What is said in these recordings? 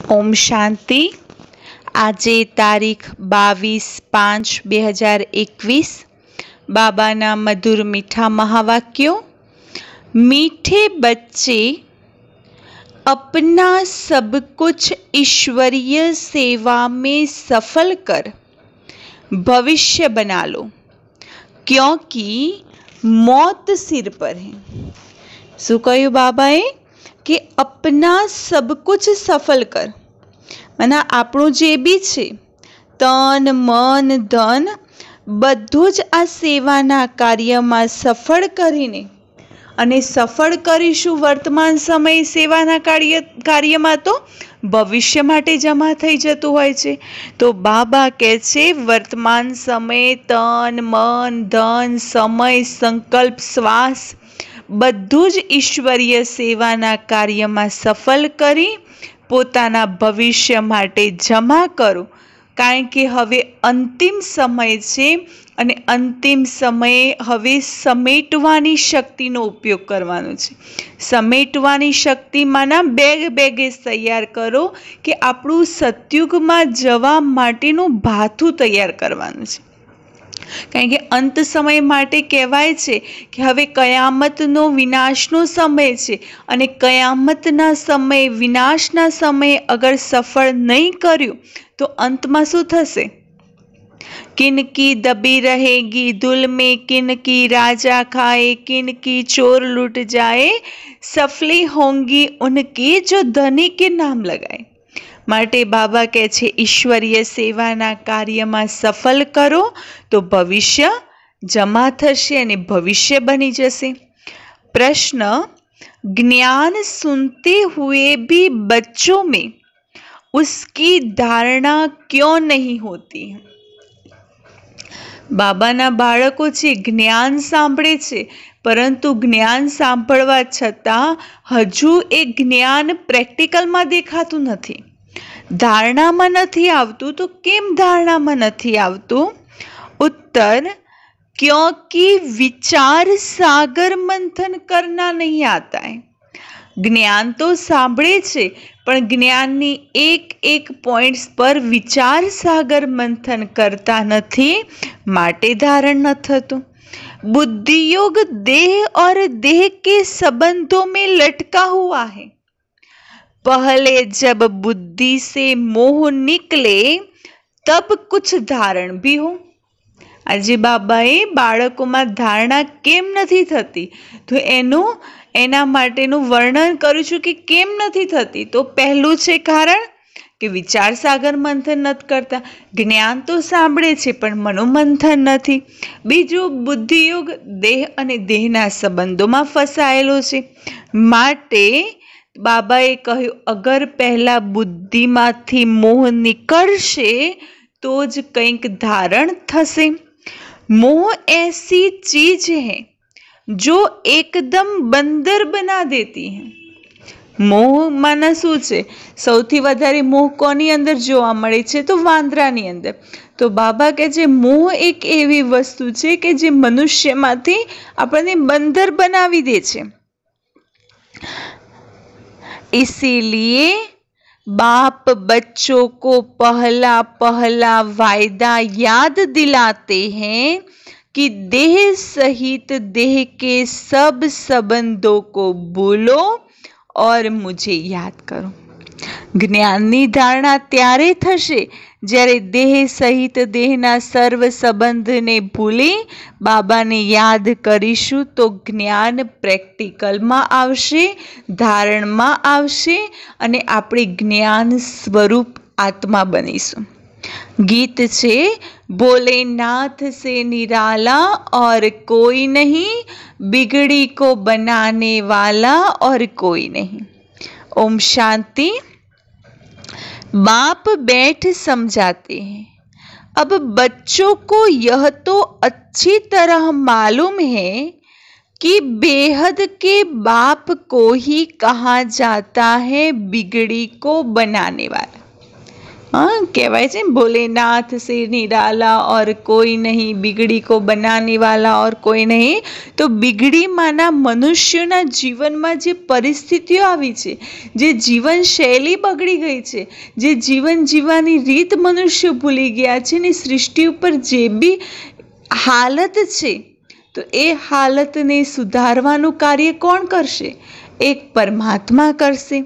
ओम शांति। આજે તારીખ 22/5/2021 बाबाना मधुर मीठा महावाक्यों। मीठे बच्चे, अपना सब कुछ ईश्वरीय सेवा में सफल कर भविष्य बना लो, क्योंकि मौत सिर पर है। શું કહ્યું બાબાએ કે अपना सब कुछ सफल कर, माना આપણું જે બી છે તન મન ધન બધું જ આ સેવાના કાર્યમાં સફળ કરીને અને સફળ કરીશું વર્તમાન સમય સેવાના કાર્યમાં તો ભવિષ્ય માટે જમા થઈ જતું હોય છે। તો બાબા કહે છે વર્તમાન સમય તન મન ધન સમય સંકલ્પ શ્વાસ બધું જ ઈશ્વરીય સેવાના કાર્યમાં સફળ કરી પોતાના ભવિષ્ય માટે જમા કરો, કારણ કે હવે અંતિમ સમય છે અને અંતિમ સમયે હવે સમેટવાની શક્તિનો ઉપયોગ કરવાનો છે। સમેટવાની શક્તિમાંના બેગેજ તૈયાર કરો કે આપણું સતયુગમાં જવા માટેનું ભાથું તૈયાર કરવાનું છે। કારણ કે અંત સમય માટે કહેવાય છે કે હવે કયામતનો વિનાશનો સમય છે અને કયામતના સમય વિનાશના સમયે અગર સફળ નહીં કર્યું તો અંતમાં શું થશે? किनकी दबी रहेगी धूल में, किनकी राजा खाए, किनकी चोर लूट जाए, सफली होंगी उनकी जो धनी के नाम लगाए। માટે બાબા કહે છે ઈશ્વરીય સેવાના કાર્યમાં સફળ કરો તો ભવિષ્ય જમા થશે અને ભવિષ્ય બની જશે। પ્રશ્ન, ज्ञान सुनते हुए भी बच्चों में उसकी धारणा क्यों नहीं होती है? બાબાના બાળકો છે જ્ઞાન સાંભળે છે, પરંતુ જ્ઞાન સાંભળવા છતાં હજુ એ જ્ઞાન પ્રેક્ટિકલમાં દેખાતું નથી, ધારણામાં નથી આવતું। તો કેમ ધારણામાં નથી આવતું? उत्तर, क्योंकि विचार सागर मंथन करना नहीं आता है। જ્ઞાન તો સાંભળે છે પણ જ્ઞાનની એક પોઈન્ટ્સ પર વિચાર સાગર મંથન કરતા નથી, માટે ધારણ ન થતું। बुद्धियोग देह और देह के संबंधों में लटका हुआ है। पहले जब बुद्धि से मोह निकले तब कुछ धारण भी हो। આજે બાબાએ બાળકોમાં ધારણા કેમ નથી થતી તો એના માટેનું વર્ણન કરું છું કે કેમ નથી થતી। તો પહેલું છે કારણ કે વિચાર સાગર મંથન નથી કરતા, જ્ઞાન તો સાંભળે છે પણ મનોમંથન નથી। બીજું, બુદ્ધિયોગ દેહ અને દેહના સંબંધોમાં ફસાયેલો છે, માટે બાબાએ કહ્યું અગર પહેલા બુદ્ધિમાંથી મોહ નીકળશે તો જ કંઈક ધારણ થશે। मोह ऐसी चीज है जो एकदम बंदर बना देती है। मोह माना શું છે? સૌથી વધારે મોહ કોની અંદર જોવા મળે છે? તો વાંદરાની અંદર। તો બાબા કહે છે મોહ એક એવી વસ્તુ છે કે જે મનુષ્યમાંથી આપણને બંદર બનાવી દે છે। इसीलिए बाप बच्चों को पहला पहला वायदा याद दिलाते हैं कि देह सहित देह के सब संबंधों को भूलो और मुझे याद करो। જ્ઞાનની ધારણા ત્યારે થશે જ્યારે દેહ સહિત દેહના સર્વ સંબંધને ભૂલી બાબાને યાદ કરીશું તો જ્ઞાન પ્રેક્ટિકલમાં આવશે, ધારણમાં આવશે અને આપણે જ્ઞાન સ્વરૂપ આત્મા બનીશું। गीत छे भोलेनाथ से निराला और कोई नहीं, बिगड़ी को बनाने वाला और कोई नहीं। ओम शांति। बाप बैठ समझाते हैं, अब बच्चों को यह तो अच्छी तरह मालूम है कि बेहद के बाप को ही कहा जाता है बिगड़ी को बनाने वाला। हाँ, कहवाय छे भोलेनाथ से निराला और कोई नहीं, बिगड़ी को बनाने वाला और कोई नहीं। तो बिगड़ी माना मनुष्यना जीवનમાં જે પરિસ્થિતિઓ આવી છે, જે જીવનશૈલી બગડી ગઈ છે, જે જીવન જીવવાની રીત મનુષ્ય ભૂલી ગયા છે ને સૃષ્ટિ ઉપર જે બી હાલત છે, તો એ હાલતને સુધારવાનું કાર્ય કોણ કરશે? એક પરમાત્મા કરશે।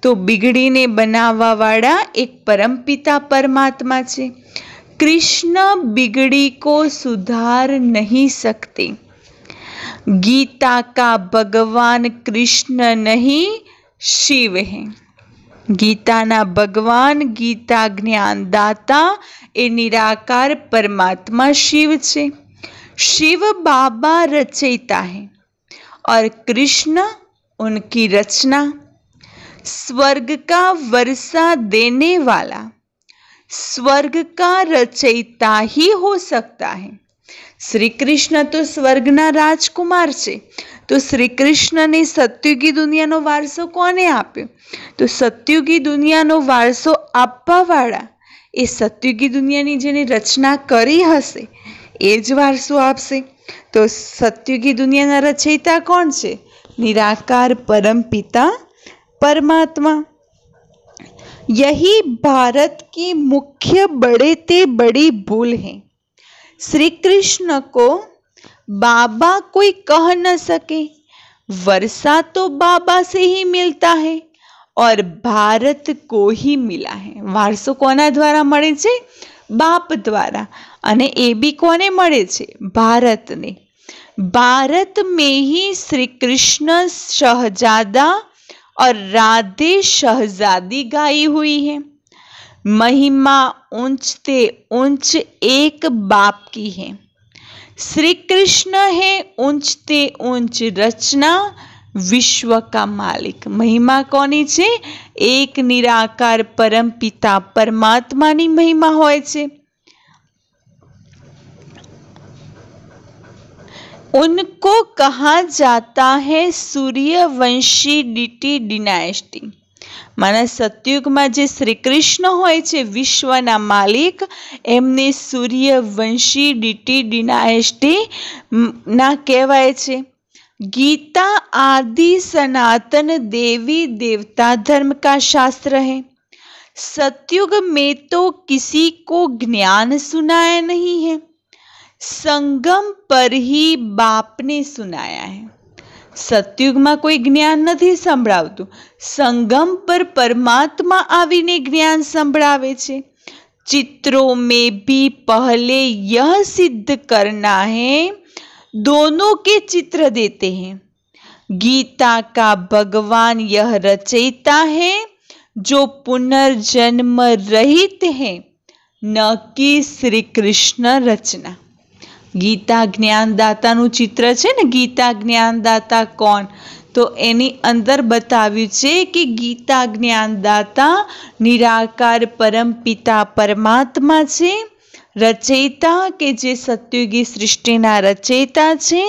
તો बिगड़ीने बनावा वाला एक परमपिता परमात्मा छे। कृष्ण बिगड़ी को सुधार नहीं सकते। गीता का भगवान कृष्ण नहीं शिव है। गीता ना भगवान, गीता ज्ञान दाता ए निराकार परमात्मा शिव छे। शिव बाबा रचयिता है और कृष्ण उनकी रचना। स्वर्ग का वर्षा देने वाला स्वर्ग का रचयिता ही हो सकता है। श्री कृष्ण तो स्वर्गना राजकुमार छे। तो श्री कृष्ण ने सत्युगी दुनियानो वारसो कोने आप्यो? तो सत्युगी दुनियानो वारसो आपवा वाळा ए सत्युगी दुनियानी जेने रचना करी हशे ए ज वारसो आपशे। तो सत्युगी दुनियाना रचयिता कोण छे? निराकार परम पिता परमात्मा। यही भारत की मुख्य बड़े ते बड़ी भूल है। श्री कृष्ण को बाबा कोई कह न सके। वर्षा तो बाबा से ही मिलता है और भारत को ही मिला है। वारसो कोना द्वारा मळे छे? बाप द्वारा। अने ए बी कोने मळे छे? भारत ने। भारत में ही श्री कृष्ण शहजादा और राधे शहजादी गाई हुई है। महिमा ऊंचते ऊंच एक बाप की है। श्री कृष्ण है ऊंचते ऊंच रचना, विश्व का मालिक। महिमा कोनी छे? एक निराकार परम पिता परमात्मा नी महिमा होय छे। उनको कहा जाता है सूर्यवंशी डीटी डिनायस्टी। माना सतयुग में जे श्री कृष्ण होय छे विश्वना मालिक, एमने सूर्यवंशी डीटी डिनायस्टी ना कहेवाय छे। गीता आदि सनातन देवी देवता धर्म का शास्त्र है। सतयुग में तो किसी को ज्ञान सुनाया नहीं है, संगम पर ही बाप ने सुनाया है। सतयुग में कोई ज्ञान नहीं संभळावतुं, संगम पर परमात्मा आवीने ज्ञान संभळावे छे। चित्रों में भी पहले यह सिद्ध करना है, दोनों के चित्र देते हैं। गीता का भगवान यह रचयिता है जो पुनर्जन्म रहित है, न कि श्री कृष्ण रचना। गीता ज्ञानदातानुं चित्र छे ने, गीता ज्ञानदाता कोण? तो एनी अंदर बताव्युं छे कि गीता ज्ञानदाता निराकार परम पिता परमात्मा छे। रचयिता के जे सत्युगी सृष्टिना रचयिता छे,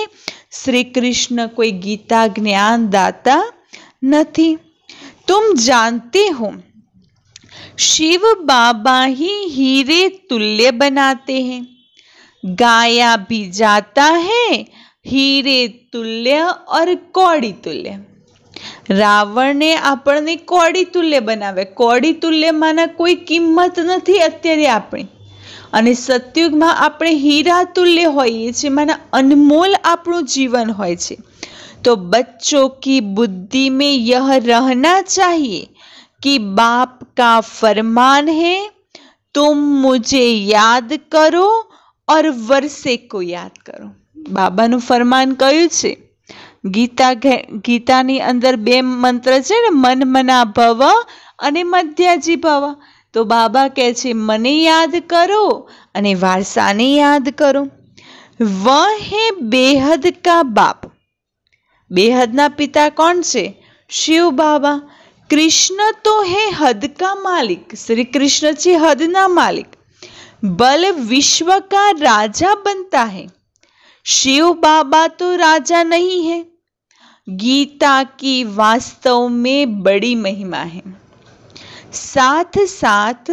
श्री कृष्ण कोई गीता ज्ञानदाता नहीं। तुम जानते हो शिव बाबा ही हीरे तुल्य बनाते हैं। गाया भी जाता है हीरे तुल्य और कौड़ी तुल्य। रावण ने आपने कौड़ी तुल्य बनावे। कौड़ी तुल्य माना कोई किंमत नहीं अत्यारे आपणी, अने सतयुग में आपणे हीरा तुल्य होईए छे, माना अनमोल आपणुं जीवन होय छे। तो बच्चों की बुद्धि में यह रहना चाहिए कि बाप का फरमान है, तुम मुझे याद करो और वर्षे को याद करो। बाबानु फरमान कयुं छे? गीतानी अंदर बे मंत्र छे ने, मन मना भव अने मध्याजी भव। तो बाबा कहे छे मने याद करो अने वारसाने याद करो। वह है बेहद का बाप। बेहदना पिता कौन छे? शिव बाबा। कृष्ण तो है हद का मालिक। श्री कृष्ण छे हदना मालिक। बल विश्व का राजा बनता है। शिव बाबा तो राजा नहीं है। गीता की वास्तव में बड़ी महिमा है। साथ साथ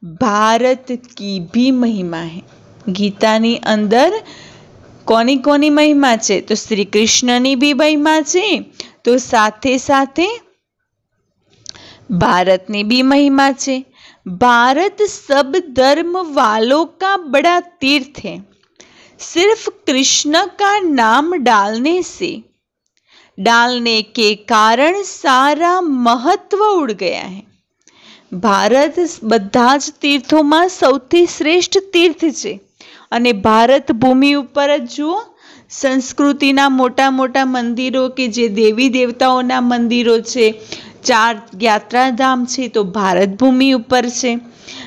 भारत की भी महिमा है। गीतानी अंदर कोनी कोनी महिमा छे? तो श्री कृष्णनी भी महिमा छे, तो साथे साथे भारतनी भी महिमा छे। भारत सब धर्म वालों का बड़ा तीर्थ है। सिर्फ कृष्ण का नाम डालने के कारण सारा महत्व उड़ गया है। भारत બધા જ તીર્થોમાં સૌથી શ્રેષ્ઠ તીર્થ છે અને ભારત ભૂમિ ઉપર જ જુઓ સંસ્કૃતિના મોટા મોટા મંદિરો કે જે દેવી દેવતાઓના મંદિરો છે, 4 યાત્રાધામ છે તો ભારત ભૂમિ ઉપર છે।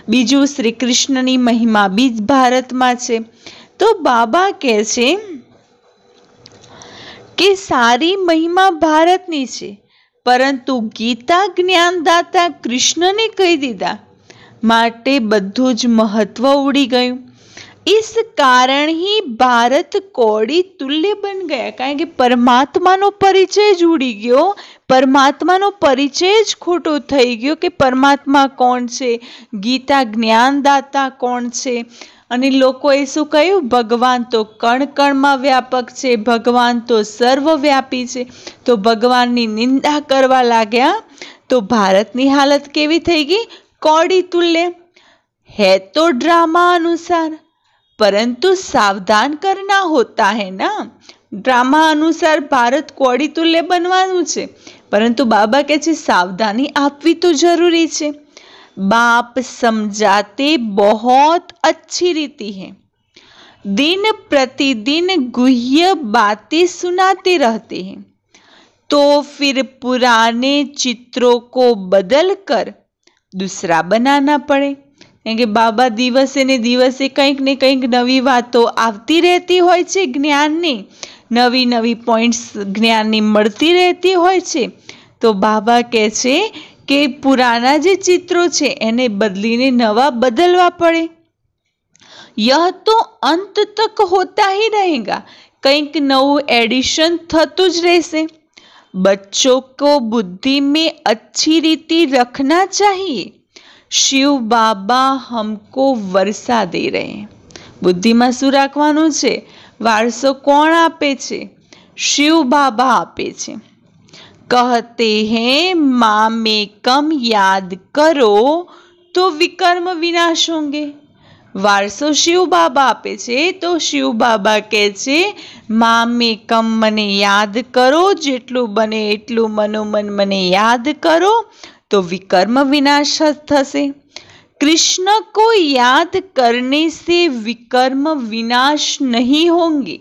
બીજું શ્રી કૃષ્ણની મહિમા બી ભારતમાં છે। તો બાબા કહે છે કે સારી મહિમા ભારતની છે, પરંતુ ગીતા જ્ઞાનદાતા કૃષ્ણને કહી દીધા માટે બધું જ મહત્વ ઉડી ગયું। इस कारण ही भारत कौड़ी तुल्य बन गया, कारण के परमात्मानो परिचय ज उड़ी गयो, परमात्मानो परिचय ज खोटो थई गयो कि परमात्मा कोण छे, गीता ज्ञानदाता कोण छे। અને લોકોએ શું કહ્યું? ભગવાન તો કણ કણમાં વ્યાપક છે, ભગવાન તો સર્વવ્યાપી છે, તો ભગવાનની નિંદા કરવા લાગ્યા તો ભારતની હાલત કેવી થઈ ગઈ? કौड़ी तुल्य है तो ड्रामा अनुसार, परंतु सावधान करना होता है ना। ड्रामा अनुसार भारत कौड़ी तुल्य बनवानुं छे, परंतु बाबा कहे छे सावधानी आपवी तो जरूरी छे। बाप समझाते बहुत अच्छी रीति है, दिन प्रतिदिन गुह्य बातें सुनाते रहते हैं, तो फिर पुराने चित्रों को बदल कर दूसरा बनाना पड़े। કે બાબા દિવસે ને દિવસે કંઈક ને કંઈક નવી વાતો આવતી રહેતી હોય છે, જ્ઞાનની નવી નવી પોઈન્ટ્સ જ્ઞાનની મળતી રહેતી હોય છે। તો બાબા કહે છે કે પુરાના જે ચિત્રો છે એને બદલીને નવા બદલવા પડે। यह तो अंत तक होता ही रहेगा, કંઈક નવું એડિશન થતું જ રહેશે। बच्चों को बुद्धि में अच्छी रीति रखना चाहिए। शिव बाबा हमको वर्षा दे रहे हैं। बुद्धि में शू राखवानुं छे? वारसो कोण आपे छे? शिव बाबा आपे छे। कहते हैं मामेकम याद करो तो विकर्म विनाश होंगे। वारसो शिव बाबा आपे छे, तो शिव बाबा कहे छे मामेकम मने याद करो, जेटलू बने एटलू मनोमन मने याद करो तो विकर्म विनाश थसे। कृष्ण को याद करने से विकर्म विनाश नहीं होंगे।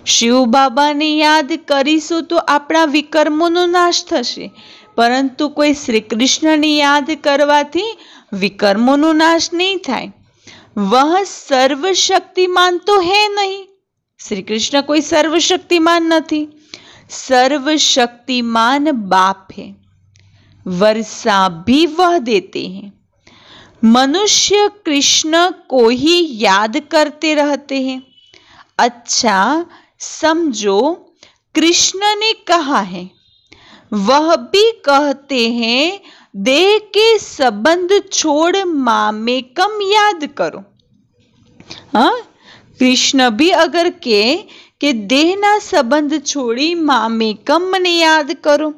शिव बाबा ने याद करीशु तो अपना विकर्मों नाश थशे, परंतु कोई श्री कृष्ण ने याद करवाथी विकर्मों नाश नहीं थाय। वह सर्वशक्तिमान तो है नहीं। श्री कृष्ण कोई सर्वशक्तिमान नहीं, सर्वशक्तिमान बाप है। वर्षा भी वह देते हैं। मनुष्य कृष्ण को ही याद करते रहते हैं। अच्छा समझो, कृष्ण ने कहा है, वह भी कहते हैं देह के संबंध छोड़ मामेकम याद करो। हाँ, कृष्ण भी अगर के देहना संबंध छोड़ी मामेकम मने याद करो,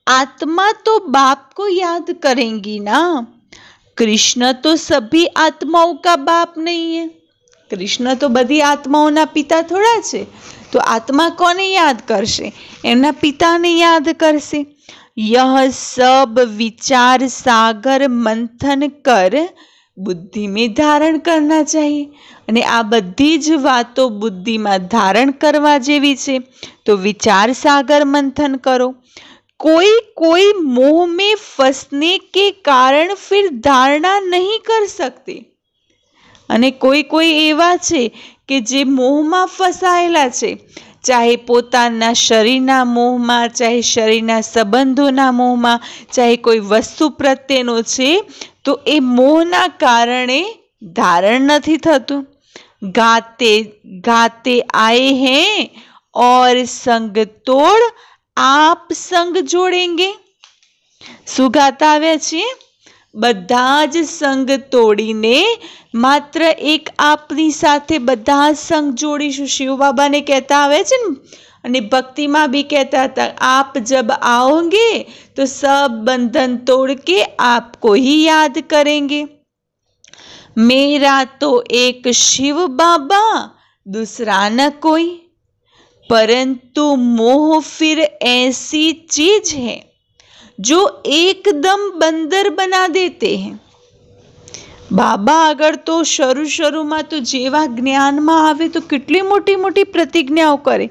आत्मा तो बाप को याद करेंगी ना। कृष्ण तो सभी आत्माओं का बाप नहीं है। कृष्ण तो बधी आत्माओं ना पिता थोड़ा छे, तो आत्मा कोने याद करशे? एमना पिता ने याद करशे। यह सब विचार सागर मंथन कर बुद्धि में धारण करना चाहिए। અને આ બધી જ વાતો બુદ્ધિમાં ધારણ કરવા જેવી છે, તો વિચાર સાગર મંથન કરો। कोई मोह में फंसने के कारण फिर धारणा नहीं कर सकते, અને कोई एवा छे के जे मोहमां फसायेला छे, चाहे पोताना शरीरना मोहमां, चाहे शरीरना संबंधोना मोहमां, चाहे कोई वस्तु प्रत्येनो छे, तो ए मोहना कारणे धारण नहीं थतुं। गाते आए हैं और संग तोड़ आप संग जोड़ेंगे। શું ગાતા આવ્યા છીએ? બધા જ સંગ તોડીને માત્ર એક આપની સાથે બધા સંગ જોડીશું. શિવ બાબાને કહેતા આવે છે ને, અને ભક્તિમાં भी कहता था, आप जब आओगे तो सब बंधन तोड़ के आपको ही याद करेंगे. मेरा तो एक शिव बाबा दूसरा न कोई, परंतु मोह फिर ऐसी चीज है जो एकदम बंदर बना देते हैं. બાબા આગળ તો શરૂમાં તો જેવા જ્ઞાનમાં આવે તો કેટલી મોટી મોટી પ્રતિજ્ઞાઓ કરે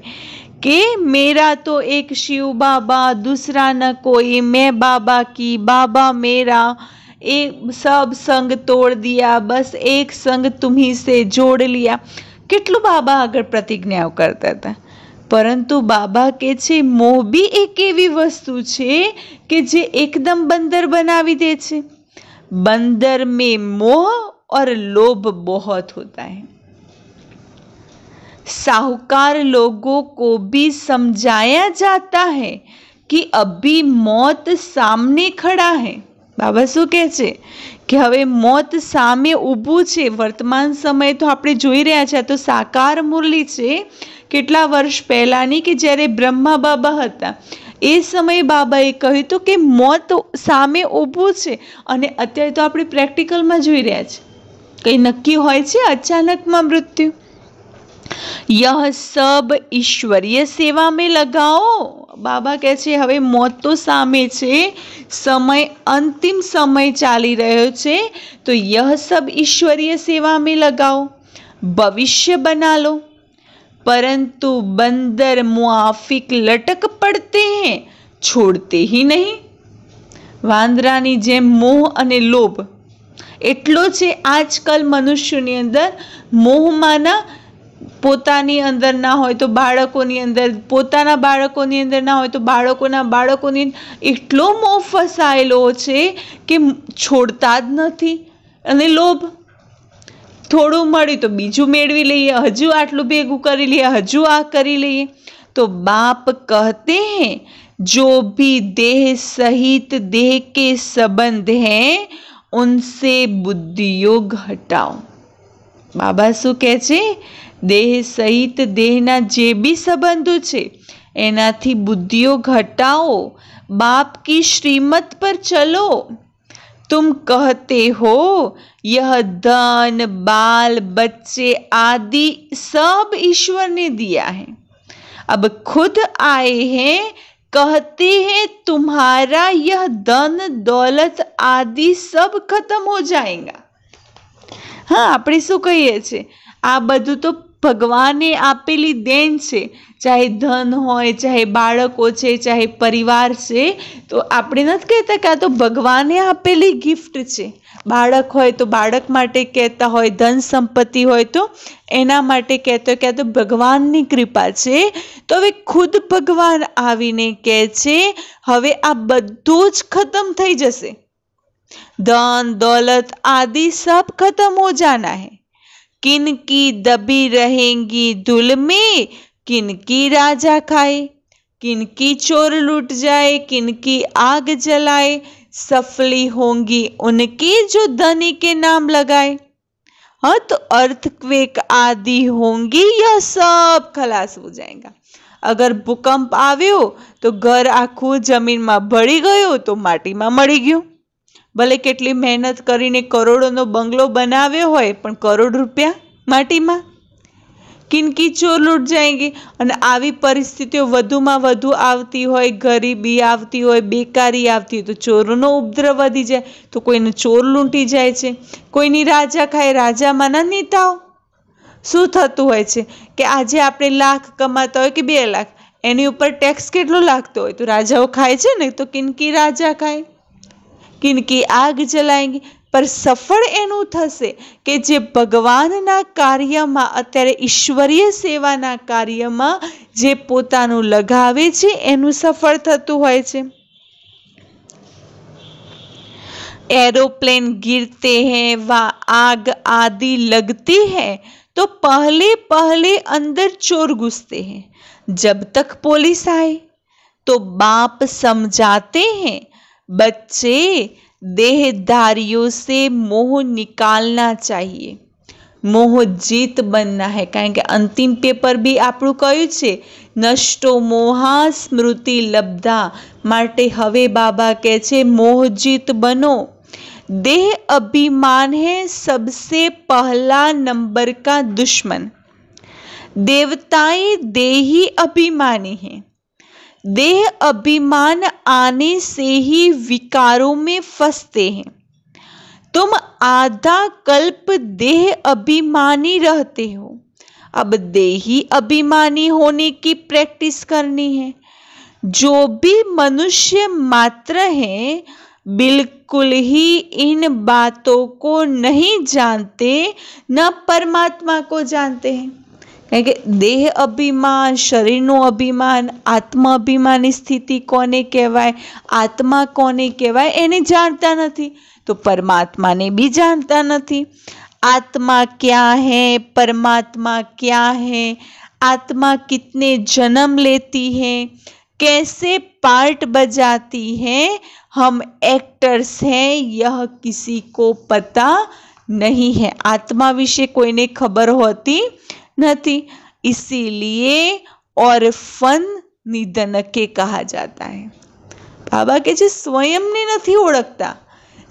કે મેરા તો એક શિવ બાબા दूसरा न कोई, मैं बाबा की, बाबा मेरा, एक सब संग तोड़ दिया, बस एक संग तुम्ही से जोड़ लिया. કેટલું બાબા આગળ પ્રતિજ્ઞાઓ કરતા હતા. પરંતુ બાબા કહે છે મોહ બી એક એવી વસ્તુ છે કે જે એકદમ બંદર બનાવી દે છે. बंदर में मोह और लोभ बहुत होता है. साहूकार लोगों को भी समझाया जाता है कि अभी मौत सामने खड़ा है. बाबा શું કહે છે કે હવે મોત સામે ઊભું છે. વર્તમાન સમય તો આપણે જોઈ રહ્યા છે. તો સાકાર મુરલી છે કેટલા વર્ષ પહેલાની કે જ્યારે બ્રહ્મા બાબા હતા એ સમયે બાબાએ કહ્યું હતું કે મોત સામે ઊભું છે. અને અત્યારે તો આપણે પ્રેક્ટિકલમાં જોઈ રહ્યા છે. કંઈ નક્કી હોય છે અચાનકમાં મૃત્યુ. यह सब ईश्वरीय सेवा में लगाओ. બાબા કહે છે હવે મોત તો સામે છે, સમય અંતિમ સમય ચાલી રહ્યો છે, તો यह सब ईश्वरीय सेवा में लगाओ, भविष्य बना लो. परंतु बंदर मुआफिक लटक पड़ते हैं, छोड़ते ही नहीं. વાંદરાની જેમ મોહ અને લોભ એટલો છે આજકાલ મનુષ્યોની અંદર. મોહમાંના પોતાની અંદર ના હોય તો બાળકોની અંદર, પોતાના બાળકોની અંદર ના હોય તો બાળકોના બાળકોની એટલો મોહ ફસાયેલો છે કે છોડતા જ નથી. અને લોભ થોડું મળ્યું તો બીજું મેળવી લઈએ, હજુ આટલું ભેગું કરી લઈએ, હજુ આ કરી લઈએ. તો બાપ कहते हैं जो भी देह सहित देह के संबंध हैं उनसे बुद्धि योग हटाओ. બાબા શું કહે છે? દેહ સહિત દેહના જે બી સંબંધો છે એનાથી બુદ્ધિઓ ઘટાઓ. बाप की श्रीमत पर चलो. तुम कहते हो यह धन बाल बच्चे आदि सब ईश्वर ने दिया है, अब खुद आए हैं, कहते हैं तुम्हारा यह धन दौलत आदि सब खत्म हो जाएगा. हाँ, આપણે શું કહીએ છીએ? આ બધું તો ભગવાને આપેલી દેન છે. ચાહે ધન હોય, ચાહે બાળકો છે, ચાહે પરિવાર છે, તો આપણે નથી કહેતા કે આ તો ભગવાને આપેલી ગિફ્ટ છે. બાળક હોય તો બાળક માટે કહેતા હોય, ધન સંપત્તિ હોય તો એના માટે કહેતો હોય કે આ તો ભગવાનની કૃપા છે. તો હવે ખુદ ભગવાન આવીને કહે છે હવે આ બધું જ ખતમ થઈ જશે. धन दौलत आदि सब खत्म हो जाना है. किनकी दबी रहेंगी धूल में, किनकी राजा खाए, किनकी चोर लूट जाए, किनकी आग जलाए, सफली होंगी उनकी जो धनी के नाम लगाए. हाँ, तो अर्थक्वेक आदि होंगी, यह सब खलास हो जाएगा. अगर भूकंप આવ્યો તો ઘર આખું જમીનમાં ભળી ગયું તો માટીમાં મળી ગયું. ભલે કેટલી મહેનત કરીને કરોડોનો બંગલો બનાવ્યો હોય પણ કરોડ રૂપિયા માટીમાં. કિનકી ચોર લૂંટ જાયંગી. અને આવી પરિસ્થિતિઓ વધુમાં વધુ આવતી હોય, ગરીબી આવતી હોય, બેકારી આવતી હોય તો ચોરોનો ઉપદ્રવ વધી જાય, તો કોઈને ચોર લૂંટી જાય છે. કોઈની રાજા ખાય, રાજામાંના નેતાઓ. શું થતું હોય છે કે આજે આપણે લાખ કમાતા હોય કે 2 લાખ, એની ઉપર ટેક્સ કેટલો લાગતો હોય તો રાજાઓ ખાય છે ને. તો કિનકી રાજા ખાય, કિનકી આગ જલાएंगे. पर सफल एनु थशे कि जे भगवानना कार्यमां, अत्यारे ईश्वरीय सेवाना कार्यमां जे पोतानुं लगावे छे एनु सफल थतुं होय छे. एरोप्लेन गिरते हैं व आग आदि लगती है तो पहले पहले अंदर चोर घुसते हैं. जब तक पुलिस आए तो बाप समझाते हैं, बच्चे देहधारियों से मोह निकालना चाहिए, मोह जीत बनना है। कारण के अंतिम पेपर भी આપણું કયું છે, નષ્ટો મોહા સ્મૃતિ લબ્ધા। માટે હવે બાબા કહે છે મોહ જીત બનો। देह अभिमान है सबसे पहला नंबर का दुश्मन। देवताएं देही अभिमानी हैं। देह अभिमान आने से ही विकारों में फंसते हैं। तुम आधा कल्प देह अभिमानी रहते हो, अब देही अभिमानी होने की प्रैक्टिस करनी है। जो भी मनुष्य मात्र हैं बिल्कुल ही इन बातों को नहीं जानते, न परमात्मा को जानते हैं। કારણ કે દેહ અભિમાન, શરીરનું અભિમાન, આત્મ અભિમાનની સ્થિતિ કોને કહેવાય, આત્મા કોને કહેવાય એને જાણતા નથી, તો પરમાત્માને भी जानता नहीं। आत्मा क्या है, परमात्मा क्या है, आत्मा कितने जन्म लेती है, कैसे पार्ट बजाती है, हम एक्टर्स हैं, यह किसी को पता नहीं है। आत्मा विषय कोईने खबर होती नहीं, इसीलिए ऑर्फन निधन के कहा जाता है। बाबा के जे स्वयं ने नहीं ओळखता,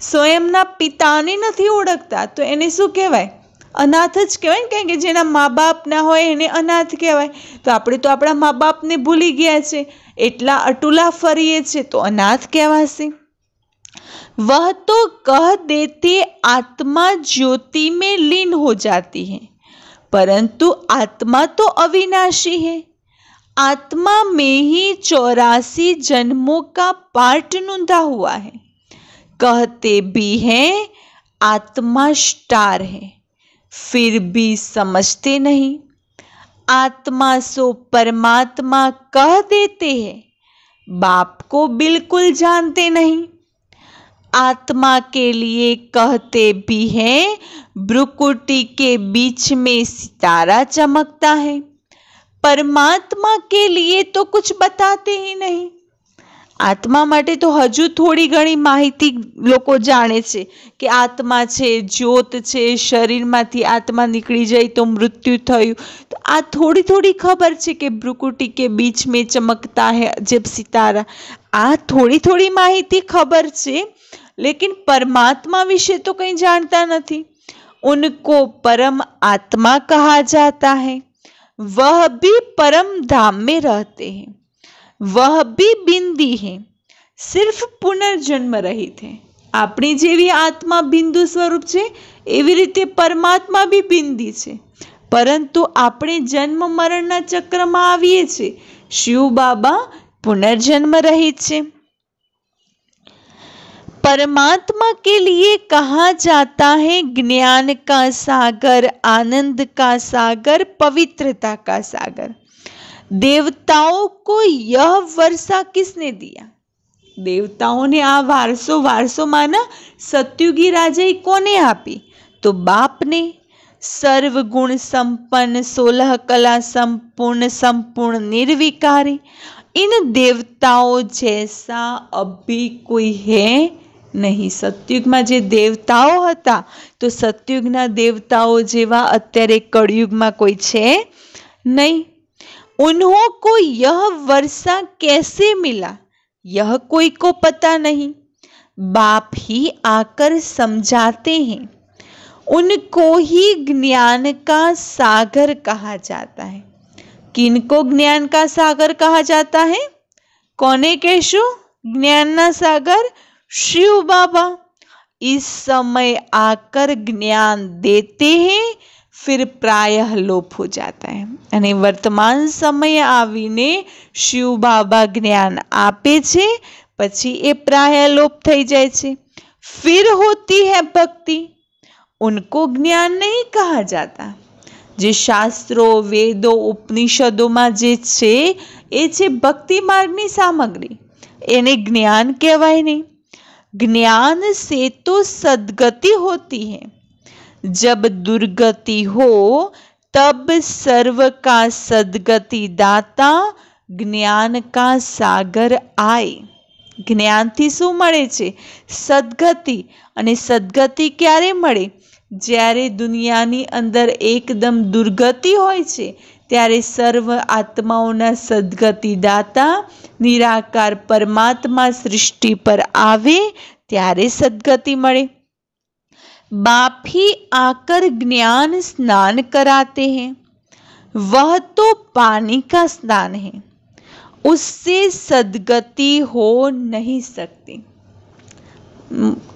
स्वयंना पिताने नहीं ओळखता, तो एने शुं कहेवाय, अनाथ ज कहेवाय ने। कारण के जेना माँ बाप ना होय एने अनाथ कहेवाय। तो आपणे तो आपणा माँ बाप ने भूली गया छे, एटला अटूला फरीए छे, तो अनाथ कहेवाशे। वह तो कह देते आत्मा ज्योति में लीन हो जाती है, परंतु आत्मा तो अविनाशी है। आत्मा में ही 84 जन्मों का पार्ट नूंधा हुआ है। कहते भी हैं आत्मा स्टार है, फिर भी समझते नहीं। आत्मा सो परमात्मा कह देते हैं, बाप को बिल्कुल जानते नहीं। आत्मा के लिए कहते भी हैं भ्रुकुटी के बीच में सितारा चमकता है, परमात्मा के लिए तो कुछ बताते ही नहीं। आत्मा माटे तो हजू थोड़ी घणी माहिती लोको जाने छे कि आत्मा छे, ज्योत छे, शरीर मांथी आत्मा निकली जाए तो मृत्यु थयुं। तो आ थोड़ी थोड़ी खबर छे कि भ्रुकुटी के बीच में चमकता है जब सितारा, आ थोड़ी थोड़ी माहिती खबर छे, लेकिन परमात्मा विषय तो कहीं जानता नहीं। उनको परम आत्मा कहा जाता है। वह भी परम धाम में रहते हैं, वह भी बिंदी है, सिर्फ पुनर्जन्म रहित है। आपणी जेवी आत्मा बिंदु स्वरूप छे, एवी रीते परमात्मा भी बिंदी छे, परंतु आपणे जन्म मरणना चक्रमां आवीए छे। शिव बाबा पुनर्जन्म रहित छे। परमात्मा के लिए कहा जाता है ज्ञान का सागर, आनंद का सागर, पवित्रता का सागर। देवताओं को यह वर्षा किसने दिया? देवताओं ने आ वारसो माना सत्युगी राजाई कोने आपी? तो बाप ने। सर्वगुण संपन्न, 16 कला संपूर्ण, संपूर्ण निर्विकारी, इन देवताओं जैसा अभी कोई है नहीं। सतयुगमां जे देवताओं हता, तो सतयुगना देवताओं जेवा अत्यारे कलयुगमां कोई छे नहीं। उन्हों को यह वर्षा कैसे मिला, यह कोई को पता नहीं। बाप ही आकर समझाते हैं। उनको ही ज्ञान का सागर कहा जाता है। किनको ज्ञान का सागर कहा जाता है? कोने कहेशो ज्ञानना सागर? शिव बाबा इस समय आकर ज्ञान देते हैं, फिर प्रायः लोप हो जाता है। અને વર્તમાન સમયે આવીને શિવ બાબા જ્ઞાન આપે છે, પછી એ પ્રાય લોપ થઈ જાય છે। फिर होती है भक्ति, उनको ज्ञान नहीं कहा जाता। जे शास्त्रों, वेदों, उपनिषदों जे छे ए छे भक्ति मार्गनी सामग्री, एने ज्ञान कहेवाय नहीं। ज्ञान से तो सद्गति होती है। जब दुर्गति हो तब सर्व का सद्गति दाता ज्ञान का सागर आए। જ્ઞાનથી શું મળે છે? સદગતિ. અને સદગતિ ક્યારે મળે? જ્યારે દુનિયાની અંદર એકદમ દુર્ગતિ હોય છે ત્યારે સર્વ આત્માઓના સદગતિ દાતા નિરાકાર પરમાત્મા સૃષ્ટિ પર આવે ત્યારે સદગતિ મળે। बाप ही आकर ज्ञान स्नान कराते हैं, वह तो पानी का स्नान है, उससे सदगति हो नहीं सकती।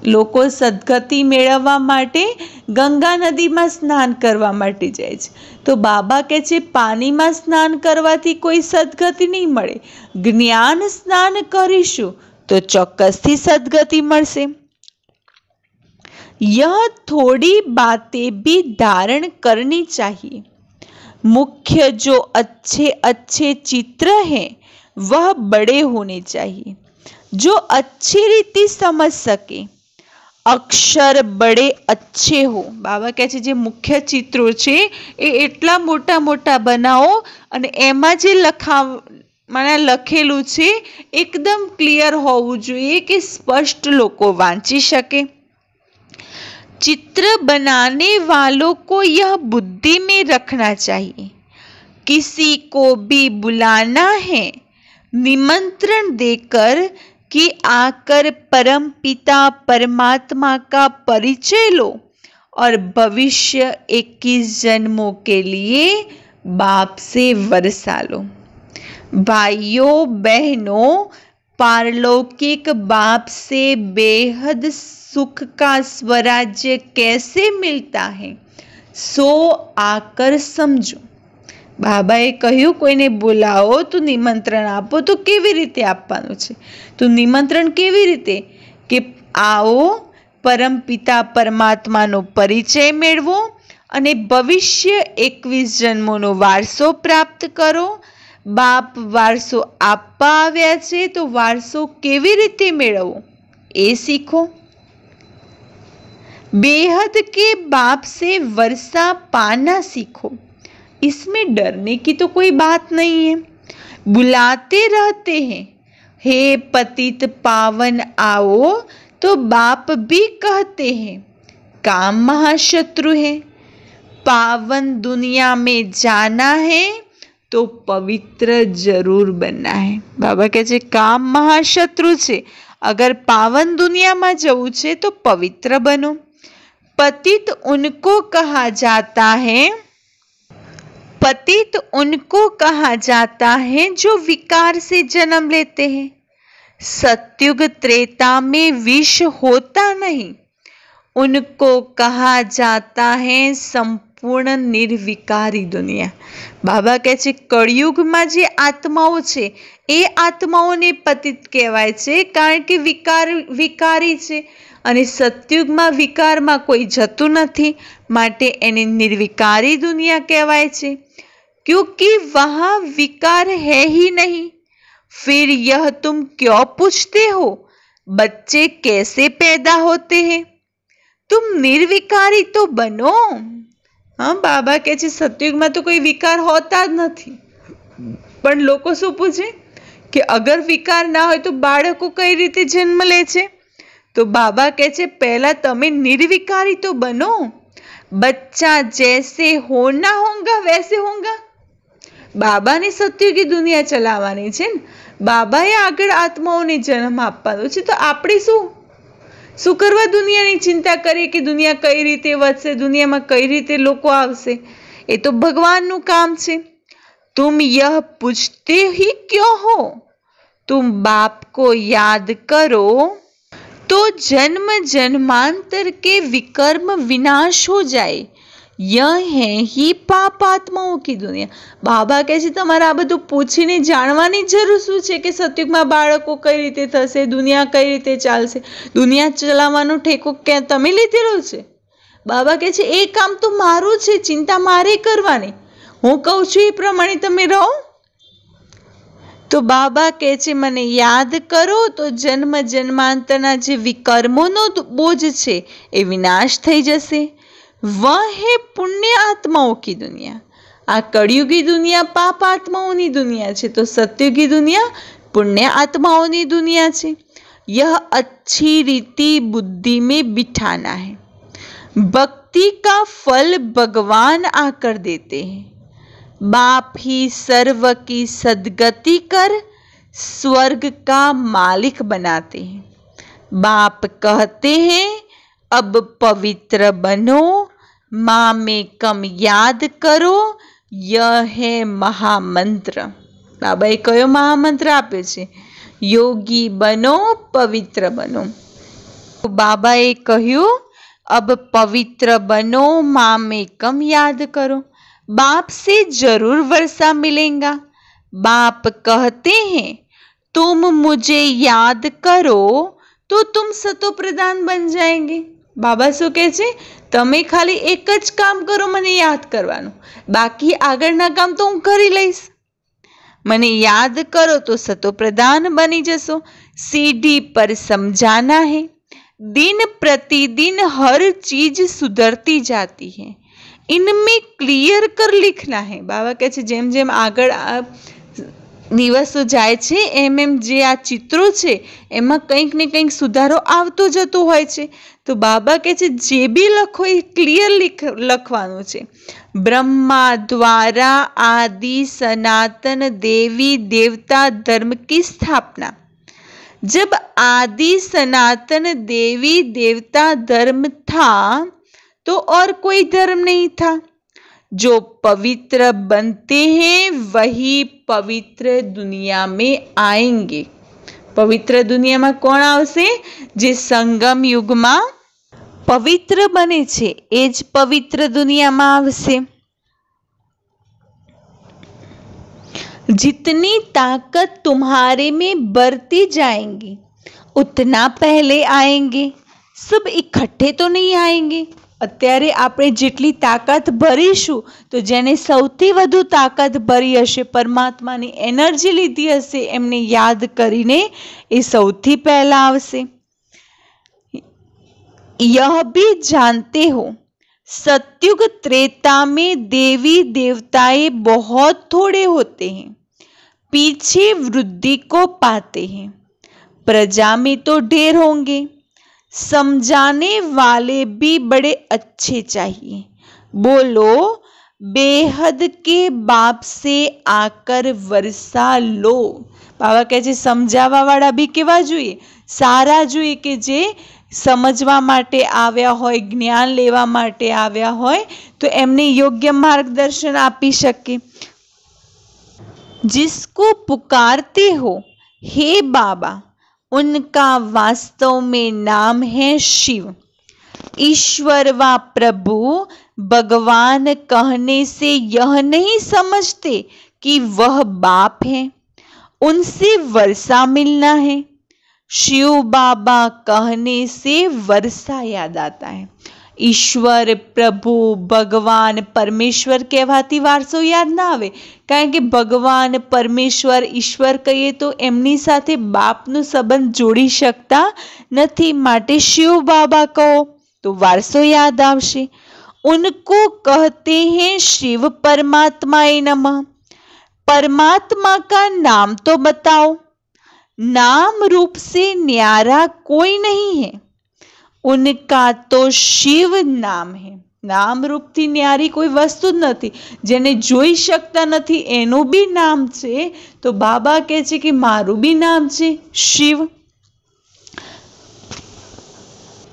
લોકો સદગતિ મેળવવા માટે ગંગા નદીમાં સ્નાન કરવા માટે જાય છે, તો બાબા કહે છે પાણીમાં સ્નાન કરવાથી કોઈ સદગતિ નહીં મળે, જ્ઞાન સ્નાન કરીશું તો ચોક્કસથી સદગતિ મળશે। यह थोड़ी बातें भी धारण करनी चाहिए। मुख्य जो अच्छे अच्छे चित्र हैं वह बड़े होने चाहिए, जो अच्छी रीति समझ सके। अक्षर बड़े अच्छे हो। बाबा कहे छे जे मुख्य चित्रों छे ए एटला मोटा मोटा बनाओ अने एमां जे लखेलुं छे एकदम क्लियर होवुं जोईए कि स्पष्ट लोको वांची शके। चित्र बनाने वालों को यह बुद्धि में रखना चाहिए, किसी को भी बुलाना है निमंत्रण देकर कि आकर परम पिता परमात्मा का परिचय लो और भविष्य 21 जन्मों के लिए बाप से वर्षा लो। भाइयों बहनों, पारलौकिक बाप से बेहद सुख का स्वराज्य कैसे मिलता है सो आकर समझो। बाबाए કહ્યું કોઈને બોલાવો તો નિમંત્રણ આપો તો કેવી રીતે આપવાનું છે? તો નિમંત્રણ કેવી રીતે કે આવો પરમ પિતા પરમાત્માનો પરિચય મેળવો અને ભવિષ્ય 21 જન્મોનો વારસો પ્રાપ્ત કરો। બાપ વારસો આપવા આવ્યા છે તો વારસો કેવી રીતે મેળવવો એ શીખો। बेहद के बाप से वर्षा पाना सीखो। इसमें डरने की तो कोई बात नहीं है। बुलाते रहते हैं, हे पतित पावन आओ, तो बाप भी कहते हैं काम महाशत्रु है, पावन दुनिया में जाना है तो पवित्र जरूर बनना है। बाबा कहे छे काम महाशत्रु छे, अगर पावन दुनिया में जवुं छे तो पवित्र बनो। पतित उनको कहा जाता है, पतित उनको कहा जाता है जो विकार से जन्म लेते हैं। सत्युग त्रेता में विष होता नहीं, उनको कहा जाता है संपूर्ण निर्विकारी दुनिया। बाबा कहे छे कलयुग में जे आत्माओं छे ए आत्माओने पतित कहेवाय छे, कारण के विकारी छे અને સતયુગમાં વિકારમાં કોઈ જતું નથી, માટે એને નિર્વિકારી દુનિયા કહેવાય છે। क्योंकि वहाँ विकार है ही नहीं, फिर यह तुम क्यों पूछते हो बच्चे कैसे पैदा होते हैं? तुम निर्विकारी तो बनो। हाँ, बाबा कहे छे सतयुगમાં तो कोई विकार होता જ નથી, પણ લોકો શું પૂછે કે અગર વિકાર ના હોય તો બાળકો કઈ રીતે જન્મ લે છે? तो बाबा कहे पहला तमे निर्विकारी तो बनो, बच्चा जैसे होना होगा वैसे होगा। बाबा ने सत्युगी दुनिया चलावानी छे, बाबाए आगळ आत्माओने जन्म आपवानो छे, तो आपणे શું કરવા દુનિયાની चिंता કરીએ कि दुनिया कई रीते વધશે, दुनियामां कई रीते लोको आवशे? ए तो भगवाननुं काम छे। तुम यह पूछते ही क्यों हो? तुम बाप को याद करो तो जन्म जन्मांतर के विकर्म विनाश हो जाए। यह है ही पापात्माओं की दुनिया। बाबा कहे छे तमारे आ बधुं पूछीने जाणवानी जरूर शुं छे कि सतयुगमां बाळको कई रीते थशे, दुनिया कई रीते चालशे, दुनिया चलावવાનો ठेको क्या तमे લીધેલો છે? बाबा कहे छे ए काम तो मारुं छे, चिंता मारे करवानी, हूँ कहूं छुं ए प्रमाणे तमे रहो। तो बाबा कहे छे मने याद करो तो जन्म जन्मांतरना जे विकर्मोनो बोझ छे ए विनाश थई जशे। वह है पुण्य आत्माओं की दुनिया। आ कलयुगी दुनिया पाप आत्माओनी दुनिया छे, तो सतयुगी दुनिया पुण्य आत्माओं दुनिया छे। यह अच्छी रीति बुद्धि में बिठाना है। भक्ति का फल भगवान आकर देते हैं। बाप ही सर्व की सद्गति कर स्वर्ग का मालिक बनाते हैं। बाप कहते हैं अब पवित्र बनो, माँ में कम याद करो, यह है महामंत्र। बाबाए कयो महामंत्र आपे छे? योगी बनो, पवित्र बनो। बाबाए कह્યું अब पवित्र बनो, माँ में कम याद करो। बाप से जरूर वर्षा मिलेगा। बाप कहते हैं तुम मुझे याद करो तो तुम सतो प्रधान बन जाएंगे। बाबा શું કહે છે? તમે ખાલી એક જ કામ કરો, મને યાદ કરવાનું, બાકી આગળના કામ તો હું કરી લઈશ। મને याद करो तो सतो प्रधान बनी जसो। सीढ़ी पर समझाना है। दिन प्रतिदिन हर चीज सुधरती जाती है, इनमें क्लियर कर लिखना है। बाबा કહે છે જેમ જેમ આગળ દિવસો જાય છે એમ એમ જે આ ચિત્રો છે એમાં કંઈક ને કંઈક સુધારો આવતો જતો હોય છે। તો બાબા કહે છે જે બી લખો એ ક્લિયર લખવાનું છે। ब्रह्मा द्वारा आदि सनातन देवी देवता धर्म की स्थापना। जब आदि सनातन देवी देवता धर्म था तो और कोई धर्म नहीं था। जो पवित्र बनते हैं वही पवित्र दुनिया में आएंगे। पवित्र दुनिया में कौन आवशे? जे संगम युग में पवित्र बने छे एज पवित्र दुनिया में आवशे। जितनी ताकत तुम्हारे में बढ़ती जाएंगी उतना पहले आएंगे। सब इकट्ठे तो नहीं आएंगे। અત્યારે આપણે જેટલી તાકાત ભરીશું તો જેને સૌથી વધુ તાકાત ભરી હશે, પરમાત્માની એનર્જી લીધી હશે, એમને યાદ કરીને એ સૌથી પહેલા આવશે। यह भी जानते हो सतयुग त्रेता में देवी देवताएं बहुत थोड़े होते हैं, पीछे वृद्धि को पाते हैं। प्रजा में तो ढेर होंगे। समझाने वाले भी बड़े अच्छे चाहिए। बोलो बेहद के बाप से आकर वर्षा लो। बाबा कहे छे समझावा वाळा भी केवा जोईए? सारा जोईए के जे समझवा माटे आव्या होय, ज्ञान लेवा माटे आव्या होय तो एमने योग्य मार्गदर्शन आपी शके। जिसको पुकारते हो हे बाबा उनका वास्तव में नाम है शिव। ईश्वर व प्रभु भगवान कहने से यह नहीं समझते कि वह बाप है, उनसे वर्षा मिलना है। शिव बाबा कहने से वर्षा याद आता है। ईश्वर प्रभु भगवान परमेश्वर कहवाथी वारसो याद ना आवे, कारण के भगवान परमेश्वर ईश्वर कहीए तो एमनी साथे बापनो संबंध जोड़ी शकता नथी, माटे शिव बाबा कहो तो वारसो याद आवशे। उनको कहते हैं शिव परमात्माए नमः। परमात्मा का नाम तो बताओ। नाम रूप से न्यारा कोई नहीं है, उनका तो शिव नाम है। नाम रूप थी न्यारी कोई वस्तु नहीं, जेने जोई शकता नहीं एनु भी नाम छे। तो बाबा कहे छे कि मारू भी नाम छे शिव।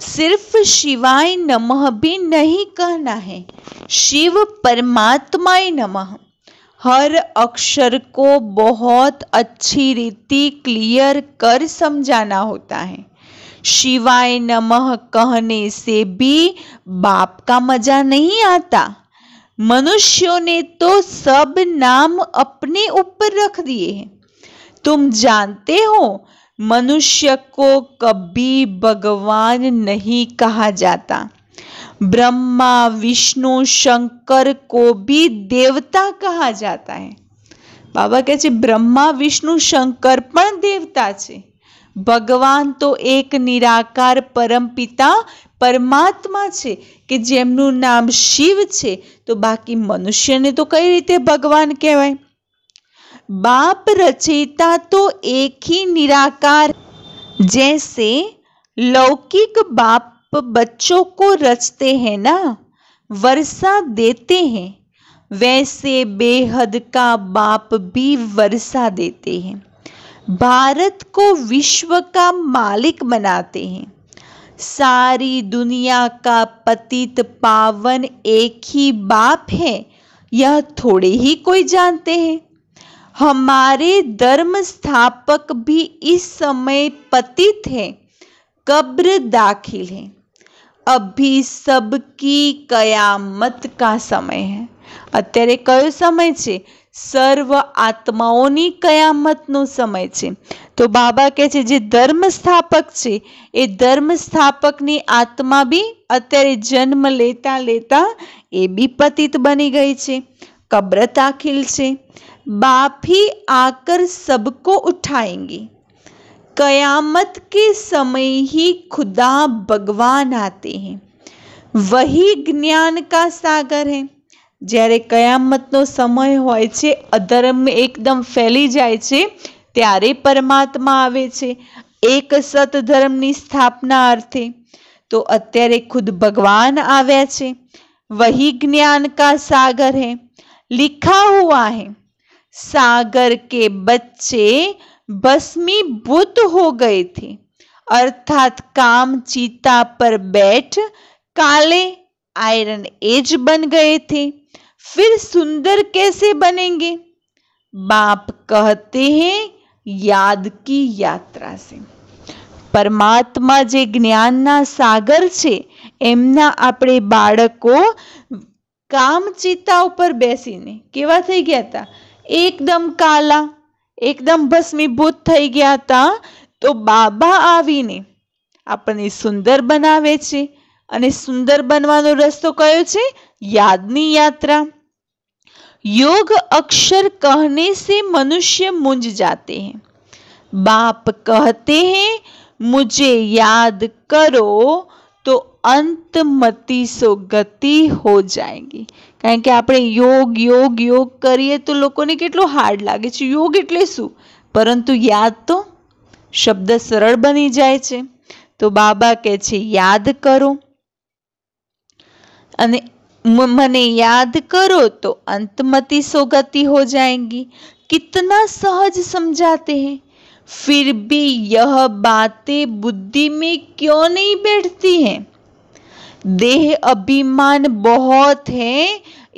सिर्फ शिवाय नमः भी नहीं कहना है, शिव परमात्माय नमः। हर अक्षर को बहुत अच्छी रीति क्लियर कर समझाना होता है। शिवाय नमः कहने से भी बाप का मजा नहीं आता। मनुष्यों ने तो सब नाम अपने ऊपर रख दिए हैं। तुम जानते हो मनुष्य को कभी भगवान नहीं कहा जाता। ब्रह्मा विष्णु शंकर को भी देवता कहा जाता है। बाबा कहे छे ब्रह्मा विष्णु शंकर पण देवता छे। भगवान तो एक निराकार परमपिता परमात्मा छे कि जेमनु नाम शिव छे, तो बाकी मनुष्य ने तो कई रीते भगवान कहवाय। बाप रचयिता तो एक ही निराकार, जैसे लौकिक बाप बच्चों को रचते हैं ना, वर्षा देते हैं, वैसे बेहद का बाप भी वर्षा देते हैं, भारत को विश्व का मालिक बनाते हैं। सारी दुनिया का पतित पावन एक ही बाप है, यह थोड़े ही कोई जानते हैं। हमारे धर्म स्थापक भी इस समय पतित है, कब्र दाखिल है। अभी सबकी कयामत का समय है। અત્યારે કયો સમય છે? સર્વ આત્માઓની કયામતનો સમય છે. તો બાબા કહે છે જે ધર્મ સ્થાપક છે એ ધર્મ સ્થાપકની આત્મા બી અત્યારે જન્મ લેતા લેતા એ બી પતિત બની ગઈ છે, કબ્ર દાખિલ છે। बाप ही आकर सबको उठाएंगे। कयामत के समय ही खुदा भगवान आते हैं, वही ज्ञान का सागर है। જ્યારે કયામતનો સમય હોય છે, અધર્મ એકદમ ફેલી જાય છે, ત્યારે પરમાત્મા આવે છે એક સત ધર્મની સ્થાપના અર્થે। તો અત્યારે ખુદ ભગવાન આવ્યા છે। वही ज्ञान का सागर है, लिखा हुआ है सागर के बच्चे भस्मीभूत हो गए थे, अर्थात काम चीता पर बैठ काले आयरन एज बन गए थे, फिर सुंदर कैसे बनेंगे? बाप कहते हैं याद की यात्रा से। परमात्मा जे ज्ञानना सागर छे एमना आपणे बाळको कामचीता उपर बेसीने केवा थई गया था, एकदम काला, एकदम भस्मीभूत थई गया था। तो बाबा आवीने आपणे सुंदर बनावे छे, अने सुंदर बनवानो रस्तो कयो छे? यादनी यात्रा। योग अक्षर कहने से मनुष्य मूंझ जाते हैं। बाप कहते हैं मुझे याद करो तो अंतमति सो गति हो जाएगी। कारण के આપણે योग योग योग કરીએ તો લોકોને કેટલો હાર્ડ લાગે છે। યોગ એટલે શું? પરંતુ યાદ તો શબ્દ સરળ બની જાય છે। તો બાબા કહે છે યાદ કરો અને મને याद करो तो अंतमति सो गति हो जाएगी। कितना सहज समझाते हैं, फिर भी यह बातें बुद्धि में क्यों नहीं बैठती हैं? देह अभिमान बहुत है,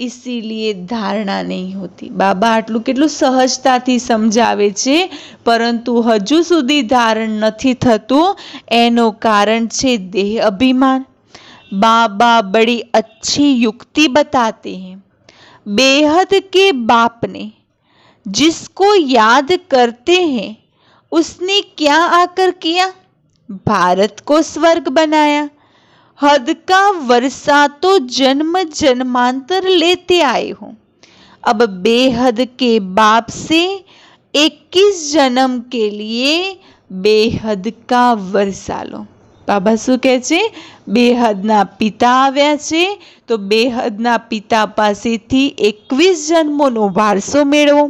इसीलिए धारणा नहीं होती। बाबा आटલું કેટલું સહજતાથી સમજાવે છે, પરંતુ હજુ સુધી ધારણ નથી થતું। એનું કારણ છે દેહ અભિમાન। बाबा बड़ी अच्छी युक्ति बताते हैं। बेहद के बाप ने जिसको याद करते हैं उसने क्या आकर किया? भारत को स्वर्ग बनाया। हद का वर्षा तो जन्म जन्मांतर लेते आए हो, अब बेहद के बाप से 21 जन्म के लिए बेहद का वर्षा लो। बाबा शू कहे छे? बेहदना पिता आव्या छे तो बेहदना पिता पासेथी 21 जन्मोनो वारसो मेळवो।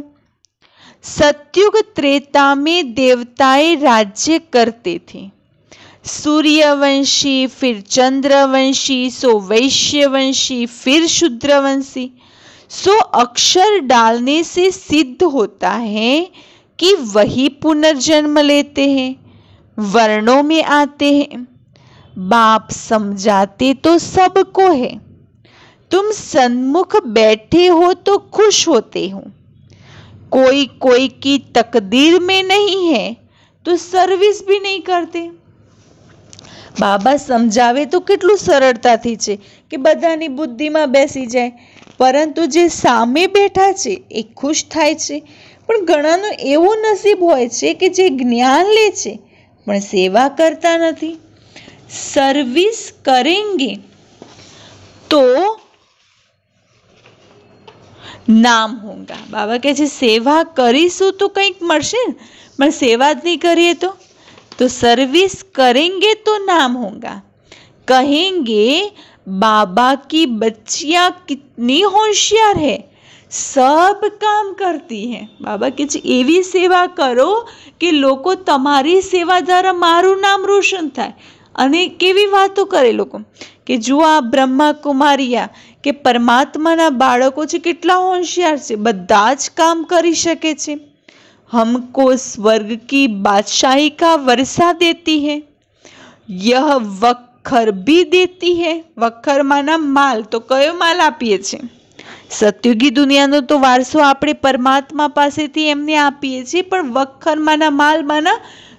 सतयुग त्रेता में देवताए राज्य करते थे। सूर्यवंशी, फिर चंद्रवंशी, सो वैश्यवंशी, फिर शूद्रवंशी। सो अक्षर डालने से सिद्ध होता है कि वही पुनर्जन्म लेते हैं, वर्णों में आते हैं। बाप समझाते तो सबको है, तुम सन्मुख बैठे हो तो खुश होते हो। कोई कोई की तकदीर में नहीं है तो सर्विस भी नहीं करते। बाबा समझावे तो કેટલું સરળતાથી છે કે બધાની બુદ્ધિમાં બેસી જાય, પરંતુ જે સામે બેઠા છે એ ખુશ થાય છે। પણ ઘણાનું એવું નસીબ હોય છે કે જે જ્ઞાન લે છે પણ સેવા કરતા નથી। सर्विस करेंगे तो नाम होगा। बाबा कहे छे सेवा करीशू तो कंईक मळशे, पण सेवा ज नहीं करिए तो सर्विस करेंगे तो नाम होगा। कहेंगे बाबा की बच्चियां कितनी होशियार है, सब काम करती है। बाबा કહે છે એવી સેવા કરો કે લોકો તમારી સેવા દ્વારા મારું નામ રોશન થાય। અને કેવી વાતો કરે લોકો કે જો આ બ્રહ્મા કુમારિયા કે પરમાત્માના બાળકો છે કેટલા હોશિયાર છે, બધા જ કામ કરી શકે છે। हमको स्वर्ग की बादशाही का वर्षा देती है, यह वक्खर भी देती है। वक्खर माना माल, तो कयो माल आपीए छे? सत्युगी दुनियानो तो वारसो आपणे परमात्मा पासेथी एमने आपीए छे, पण वक्खर माना माल माना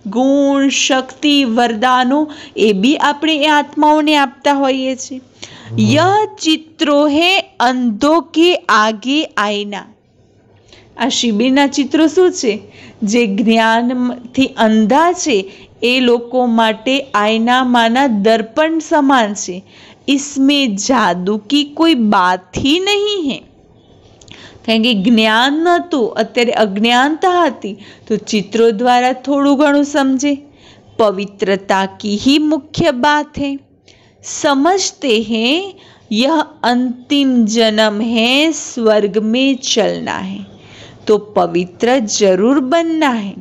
गुण, शक्ति, वरदानो ए बी आपणे ए आत्माओने आपता होईए छे। यह चित्रों है अंधों के आगे आईना। आ शिबिરના ચિત્રો શું છે? જે જ્ઞાનથી અંધા છે એ લોકો માટે આયનામાંના દર્પણ સમાન છે। इसमें जादू की कोई बात ही नहीं है। કારણ કે જ્ઞાન નહોતું, અત્યારે અજ્ઞાનતા હતી, તો ચિત્રો દ્વારા થોડું ઘણું સમજે। पवित्रता की ही मुख्य बात है। समझते हैं यह अंतिम जन्म है, स्वर्ग में चलना है तो पवित्र जरूर बनना है।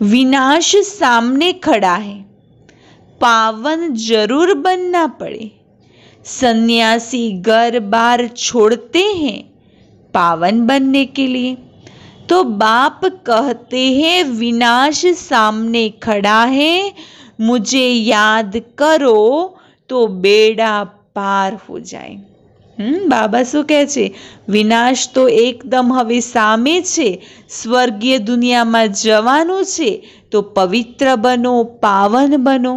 विनाश सामने खड़ा है, पावन जरूर बनना पड़े। सन्यासी घर बार छोड़ते हैं पावन बनने के लिए, तो बाप कहते हैं विनाश सामने खड़ा है, मुझे याद करो तो बेड़ा पार हो जाए। बाबा शू कहे छे? विनाश तो एकदम हवे सामे छे, स्वर्गीय दुनिया में जवानुं छे, तो पवित्र बनो, पावन बनो।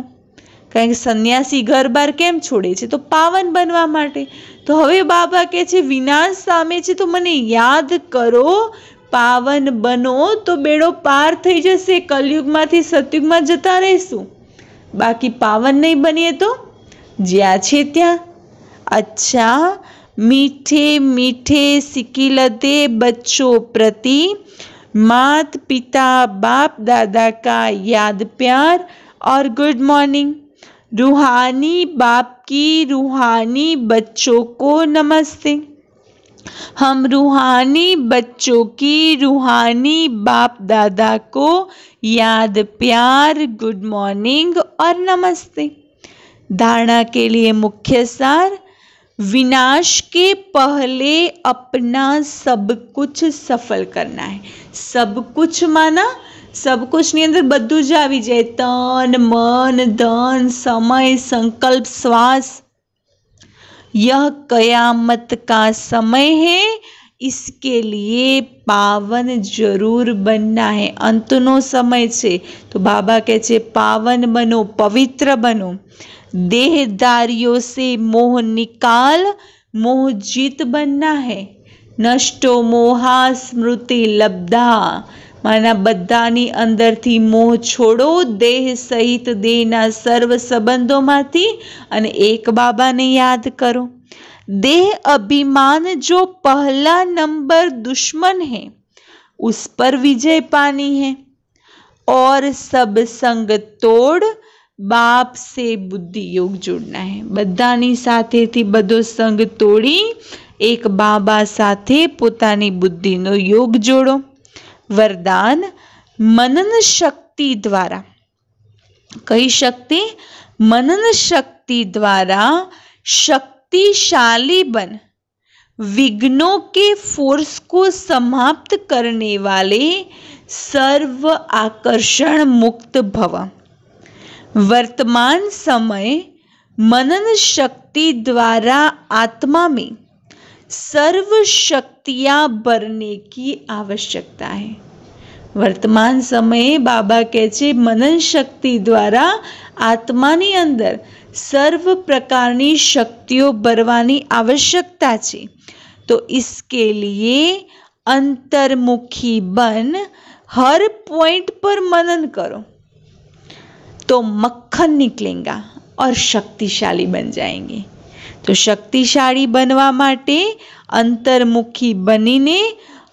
कारण के सन्यासी घर बार केम छोड़े छे? तो पावन बनवा माटे। तो हवे बाबा कहे छे विनाश सामे छे तो मने याद करो, पावन बनो, तो बेड़ो पार थई जशे। कलयुग मांथी सतयुग में जता रहीशुं, बाकी पावन नहीं बनीए तो ज्यां छे त्यां। अच्छा, मीठे मीठे सिकिलते बच्चों प्रति मात पिता बाप दादा का याद प्यार और गुड मॉर्निंग। रूहानी बाप की रूहानी बच्चों को नमस्ते। हम रूहानी बच्चों की रूहानी बाप दादा को याद प्यार, गुड मॉर्निंग और नमस्ते। धारणा के लिए मुख्य सार, विनाश के पहले अपना सब कुछ सफल करना है। सब कुछ माना सब कुछ नी अंदर बधुं ज आवी जाए, तन मन धन समय संकल्प श्वास। यह कयामत का समय है, इसके लिए पावन जरूर बनना है। अंतनो समय छे तो बाबा कहे छे पावन बनो, पवित्र बनो। देहधारियों से मोह निकाल, मोह जीत बनना है। नष्टो मोहा स्मृति लब्धा, माना बधानी अंदर थी मोह छोड़ो, देह सहित देहना सर्व संबंधों मांथी अने एक बाबा ने याद करो। देह अभिमान जो पहला नंबर दुश्मन है, उस पर विजय पानी है। और सब संग तोड़, बाप से बुद्धि योग जुड़ना है। बधानी साथे थी बधो संग तोड़ी एक बाबा साथे पोतानी बुद्धि नो योग जोड़ो। वरदान, मनन शक्ति द्वारा। कई शक्ति? मनन शक्ति द्वारा शक्तिशाली बन, विघ्नों के फोर्स को समाप्त करने वाले सर्व आकर्षण मुक्त भव। वर्तमान समय मनन शक्ति द्वारा आत्मा में सर्व शक्तियां भरने की आवश्यकता है। वर्तमान समय बाबा कहे छे मनन शक्ति द्वारा आत्मानी अंदर सर्व प्रकारनी शक्तियों भरवानी आवश्यकता छे। तो इसके लिए अंतर्मुखी बन, हर पॉइंट पर मनन करो तो मक्खन निकलेगा और शक्तिशाली बन जाएंगे। तो शक्तिशाली बनवा माटे अंतर्मुखी बनीने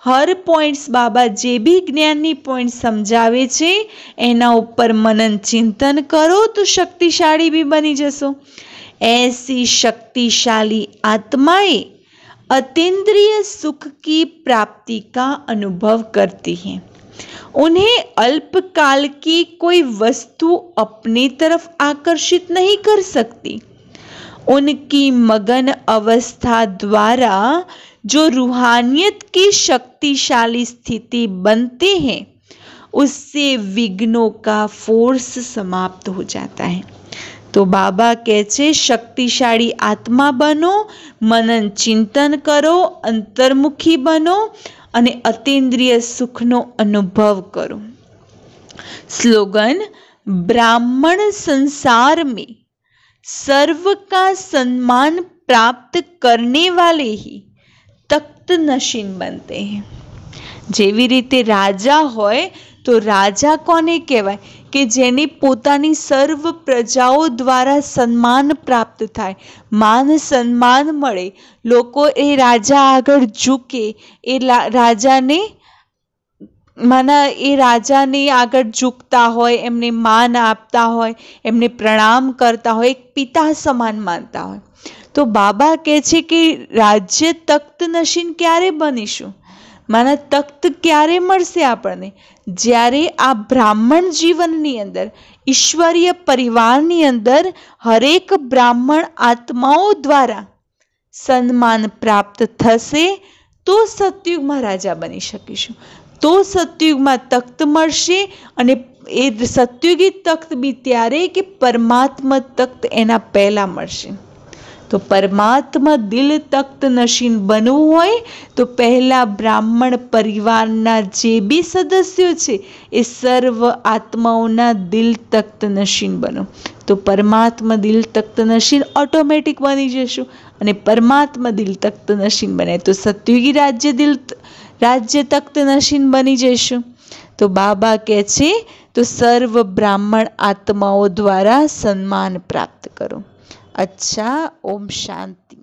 हर पॉइंट्स बाबा जे भी ज्ञाननी पॉइंट समझावे छे एना उपर मनन चिंतन करो तो शक्तिशाली भी बनी जशो। ऐसी शक्तिशाली आत्माएं अतीन्द्रिय सुख की प्राप्ति का अनुभव करती हैं। उन्हें अल्पकाल की कोई वस्तु अपनी तरफ आकर्षित नहीं कर सकती। उनकी मगन अवस्था द्वारा जो रूहानियत की शक्तिशाली स्थिति बनती है, उससे विघ्नों का फोर्स समाप्त हो जाता है। तो बाबा કહે છે શક્તિશાળી આત્મા બનો, મનન ચિંતન કરો, અંતર્મુખી બનો અને અતીન્દ્રિય સુખનો અનુભવ કરો। स्लोगन, ब्राह्मण संसार में सर्व का सम्मान प्राप्त करने वाले ही तख्त नशीन बनते हैं। જેવી રીતે રાજા હોય તો રાજા કોને કહેવાય કે જેને પોતાની સર્વ પ્રજાઓ દ્વારા સન્માન પ્રાપ્ત થાય, માન સન્માન મળે, લોકો એ રાજા આગળ ઝૂકે, એ રાજાને એ રાજાને આગળ ઝૂકતા હોય, એમને માન આપતા હોય, એમને પ્રણામ કરતા હોય, એક પિતા સમાન માનતા હોય। તો બાબા કહે છે કે રાજ્ય તખ્ત નશીન ક્યારે બનીશું? માના તખ્ત ક્યારે મળશે આપણને? જ્યારે આ બ્રાહ્મણ જીવનની અંદર, ઈશ્વરીય પરિવારની અંદર હરેક બ્રાહ્મણ આત્માઓ દ્વારા સન્માન પ્રાપ્ત થશે તો સતયુગમાં રાજા બની શકીશું, તો સતયુગમાં તખ્ત મળશે। અને એ સતયુગી તખ્ત બી ત્યારે કે પરમાત્મા તખ્ત એના પહેલા મળશે। તો પરમાત્મા દિલ તખ્ત નશીન બનવું હોય તો પહેલા બ્રાહ્મણ પરિવારના જે બી સદસ્યો છે એ સર્વ આત્માઓના દિલ તખ્ત નશીન બનો। તો પરમાત્મા દિલ તખ્ત નશીન ઓટોમેટિક બની જશું અને પરમાત્મા દિલ તખ્ત નશીન બને તો સતયુગી રાજ્ય તખ્ત નશીન બની જશું। તો બાબા કહે છે તો સર્વ બ્રાહ્મણ આત્માઓ દ્વારા સન્માન પ્રાપ્ત કરો। अच्छा, ओम शांति।